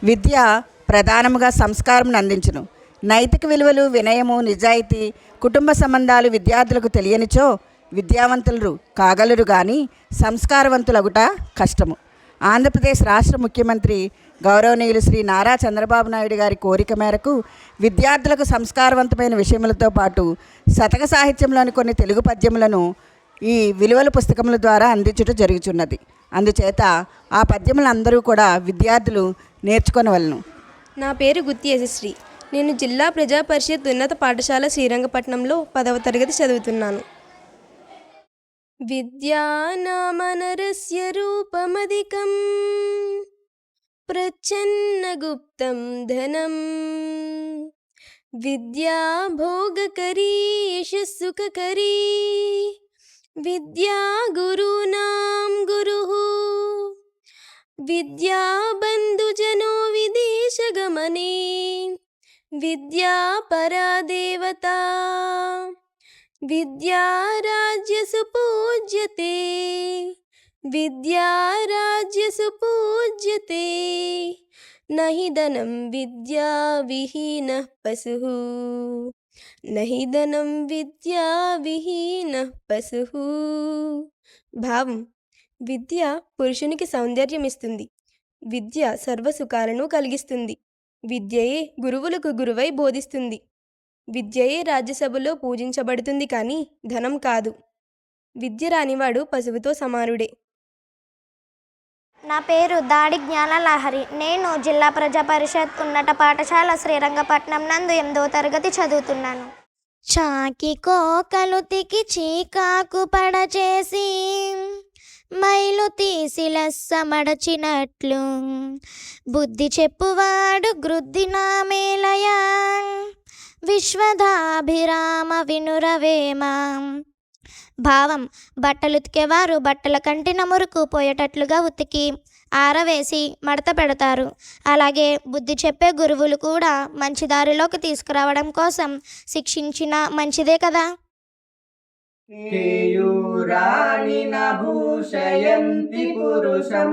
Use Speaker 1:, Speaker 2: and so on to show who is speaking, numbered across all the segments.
Speaker 1: విద్య ప్రధానముగా సంస్కారం అందించును. నైతిక విలువలు, వినయము, నిజాయితీ, కుటుంబ సంబంధాలు విద్యార్థులకు తెలియనిచో విద్యావంతులు కాగలరు కానీ సంస్కారవంతులగుట కష్టము. ఆంధ్రప్రదేశ్ రాష్ట్ర ముఖ్యమంత్రి గౌరవనీయులు శ్రీ నారా చంద్రబాబు నాయుడు గారి కోరిక మేరకు విద్యార్థులకు సంస్కారవంతమైన విషయములతో పాటు శతక సాహిత్యంలోని కొన్ని తెలుగు పద్యములను ఈ విలువల పుస్తకముల ద్వారా అందించుట జరుగుతున్నది. అందుచేత ఆ పద్యములందరూ కూడా విద్యార్థులు నేర్చుకొనవలను.
Speaker 2: నా పేరు గుత్తి యశశ్రీ. నేను జిల్లా ప్రజా పరిషత్ ఉన్నత పాఠశాల శ్రీరంగపట్నంలో 10వ తరగతి చదువుతున్నాను. విద్యానామనరస్య రూపమధికం ప్రచ్ఛన్నగుప్తం ధనం విద్యా భోగకరీ యశస్సుఖకరీ విద్యా గురూణాం గురుః విద్యా బంధుజనో విదేశగమనే విద్యా పరా దేవతా విద్యా రాజ్యసు పూజ్యతే విద్యా రాజ్యసు పూజ్యతే నహి ధనం విద్యా విహీనః పశుః నహి ధనం విద్యా విహీనః పశుః. భావం: విద్య పురుషునికి సౌందర్యం ఇస్తుంది. విద్య సర్వసుఖాలను కలిగిస్తుంది. విద్యయే గురువులకు గురువై బోధిస్తుంది. విద్యయే రాజ్యసభలో పూజించబడుతుంది కానీ ధనం కాదు. విద్య రానివాడు పశువుతో సమానుడే.
Speaker 3: నా పేరు దాడి జ్ఞానలహరి. నేను జిల్లా ప్రజా పరిషత్ ఉన్నత పాఠశాల శ్రీరంగపట్నం నందు 8వ తరగతి చదువుతున్నాను. చాకి కోకలు తికి చీకాకు పడచేసి మైలు తీసి లెస్స మడచినట్లు బుద్ధి చెప్పువాడు గృద్ధి నామేలయా విశ్వదాభిరామ వినురవేమ. భావం: బట్టలు ఉతికేవారు బట్టల కంటిన మురుకు పోయేటట్లుగా ఉతికి ఆరవేసి మడత పెడతారు. అలాగే బుద్ధి చెప్పే గురువులు కూడా మంచి దారిలోకి తీసుకురావడం కోసం శిక్షించిన మంచిదే కదా.
Speaker 4: కేయూరాణి నభూషయంతి పురుషం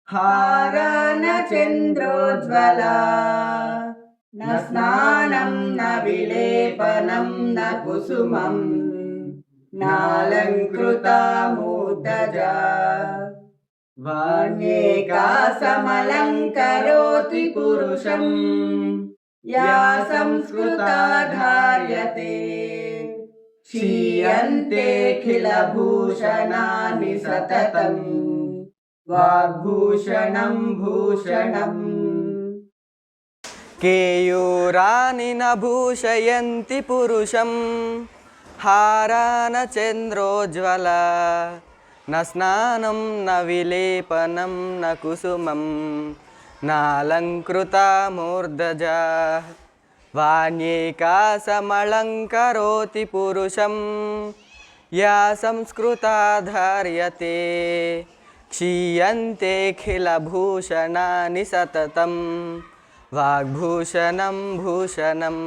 Speaker 4: హారాన చంద్రోజ్వలా న స్నానం న విలేపనం న కుసుమం నాలంకృతా మూర్ధజా వాణ్యేకా సమలంకరోతి పురుషం యా సంస్కృతా ధార్యతే క్షీయంతేఖిలభూషణాని సతతం వాగ్భూషణం భూషణం.
Speaker 5: కేయూరాణి నభూషయంతి పురుషం హారాన చంద్రోజ్వలా న స్నానం న విలేపనం న కుసుమం నాలంకృతా మూర్ధజా వాణ్యేకా సమలంకరోతి పురుషం యా సంస్కృతా ధార్యతే క్షీయంతేఖిలభూషణాని సతతం వాగ్భూషణం భూషణం.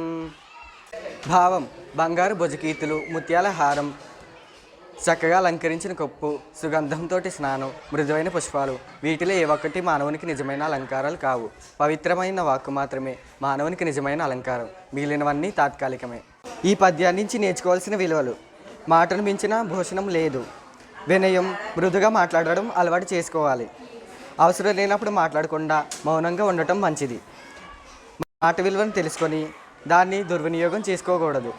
Speaker 5: భావం: బంగారు భుజకీర్తులు, ముత్యాల హారం, చక్కగా అలంకరించిన కప్పు, సుగంధంతో స్నానం, మృదువైన పుష్పాలు, వీటిలో ఏ ఒక్కటి మానవునికి నిజమైన అలంకారాలు కావు. పవిత్రమైన వాక్కు మాత్రమే మానవునికి నిజమైన అలంకారం. మిగిలినవన్నీ తాత్కాలికమే. ఈ పద్యాన్ని నుంచి నేర్చుకోవాల్సిన విలువలు: మాటను మించిన భూషణం లేదు. వినయం, మృదుగా మాట్లాడడం అలవాటు చేసుకోవాలి. అవసరం లేనప్పుడు మాట్లాడకుండా మౌనంగా ఉండటం మంచిది. మాట విలువను తెలుసుకొని దాన్ని దుర్వినియోగం చేసుకోకూడదు.